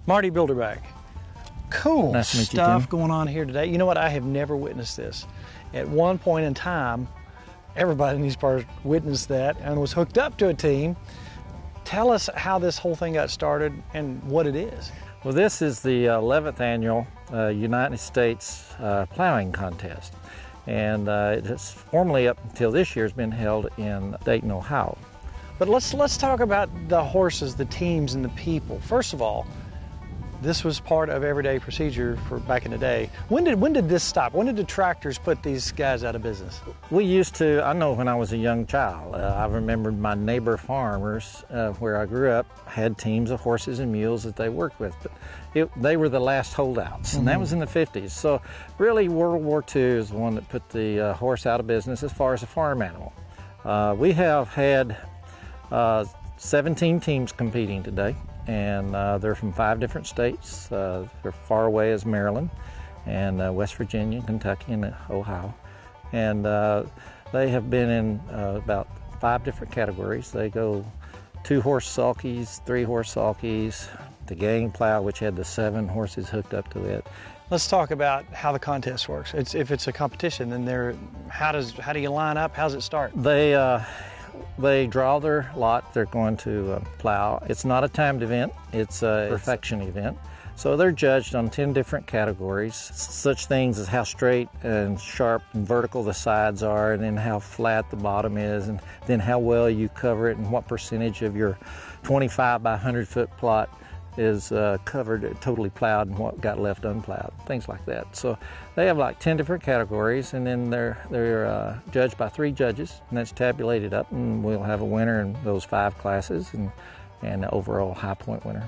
Marty Bilderback. Cool Nice to meet you, stuff Tim. going on here today. You know what? I have never witnessed this. At one point in time, everybody in these parts witnessed that and was hooked up to a team. Tell us how this whole thing got started and what it is. Well, this is the 11th annual United States Plowing Contest. And it has formally, up until this year, has been held in Dayton, Ohio. But let's talk about the horses, the teams, and the people. First of all, this was part of everyday procedure for back in the day. When did this stop? When did the tractors put these guys out of business? We used to, I know when I was a young child, I remembered my neighbor farmers where I grew up had teams of horses and mules that they worked with. But they were the last holdouts, and that was in the 50s. So really World War II is the one that put the horse out of business as far as a farm animal. We have had 17 teams competing today. And they're from 5 different states. They're far away as Maryland and West Virginia, Kentucky, and Ohio. And they have been in about 5 different categories. They go 2-horse sulkies, 3-horse sulkies, the gang plow, which had the 7 horses hooked up to it. Let's talk about how the contest works. If it's a competition, then how do you line up? How does it start? They draw their lot. They're going to plow. It's not a timed event. It's a perfection event. So they're judged on 10 different categories, such things as how straight and sharp and vertical the sides are, and then how flat the bottom is, and then how well you cover it, and what percentage of your 25 by 100 foot plot is covered, totally plowed, and what got left unplowed, things like that. So they have like 10 different categories, and then they're judged by 3 judges, and that's tabulated up, and we'll have a winner in those 5 classes and an overall high point winner.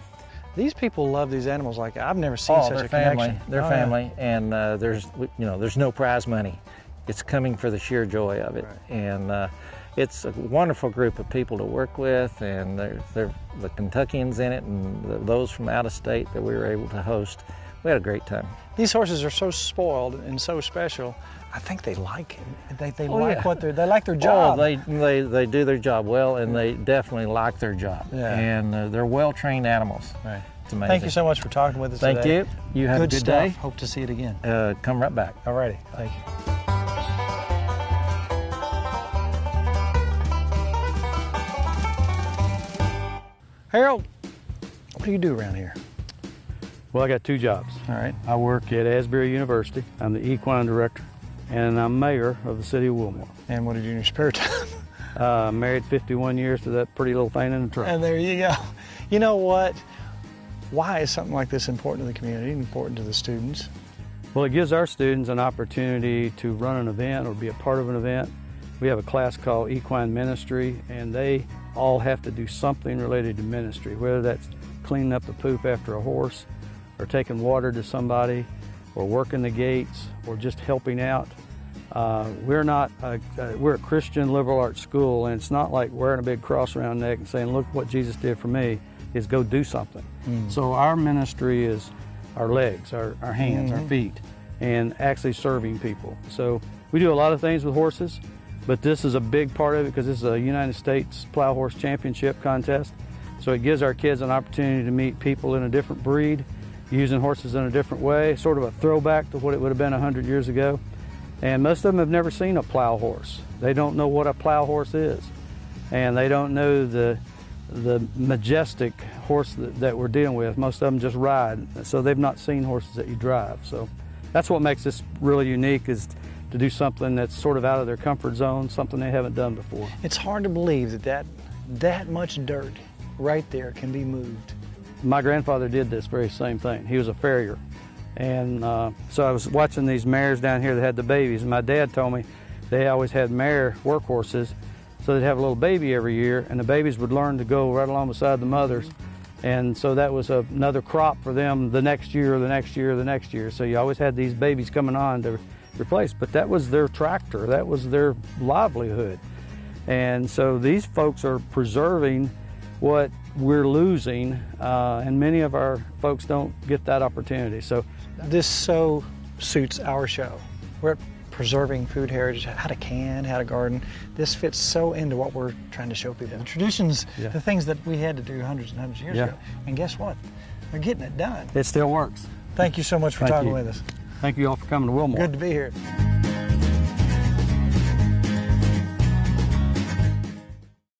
These people love these animals like I've never seen such a connection. They're family, and there's no prize money. It's coming for the sheer joy of it, right. And it's a wonderful group of people to work with, and they're the Kentuckians in it, and those from out of state that we were able to host. We had a great time. These horses are so spoiled and so special. I think they like it. They like their job. Oh, they do their job well, and they definitely like their job. Yeah. And they're well-trained animals. Right. It's amazing. Thank you so much for talking with us today. Thank you. You have a good day. Hope to see it again. Come right back. All righty. Thank you. Harold, what do you do around here? Well, I got 2 jobs. All right. I work at Asbury University. I'm the equine director, and I'm mayor of the city of Wilmore. And what do you do in your spare time? Married 51 years to that pretty little thing in the truck. And there you go. You know what? Why is something like this important to the community, important to the students? Well, it gives our students an opportunity to run an event or be a part of an event. We have a class called Equine Ministry, and they all have to do something related to ministry, whether that's cleaning up the poop after a horse, or taking water to somebody, or working the gates, or just helping out. We're a Christian liberal arts school, and it's not like wearing a big cross around the neck and saying, look what Jesus did for me, is go do something. So our ministry is our legs, our hands, our feet, and actually serving people. So we do a lot of things with horses, but this is a big part of it because this is a United States Plow Horse Championship contest. So it gives our kids an opportunity to meet people in a different breed, using horses in a different way, sort of a throwback to what it would have been 100 years ago. And most of them have never seen a plow horse. They don't know what a plow horse is. And they don't know the majestic horse that we're dealing with. Most of them just ride. So they've not seen horses that you drive. So that's what makes this really unique, is to do something that's sort of out of their comfort zone, something they haven't done before. It's hard to believe that much dirt right there can be moved. My grandfather did this very same thing. He was a farrier. And so I was watching these mares down here that had the babies, and my dad told me they always had mare workhorses, so they'd have a little baby every year, and the babies would learn to go right along beside the mothers. And so that was another crop for them the next year, the next year, the next year. So you always had these babies coming on to replace, but that was their tractor, that was their livelihood. And so these folks are preserving what we're losing, and many of our folks don't get that opportunity. So this so suits our show. We're at preserving food heritage, how to can, how to garden. This fits so into what we're trying to show people. The traditions, the things that we had to do hundreds and hundreds of years ago. And guess what? They're getting it done. It still works. Thank you so much for Thank talking you. with us. Thank you all for coming to Wilmore. Good to be here.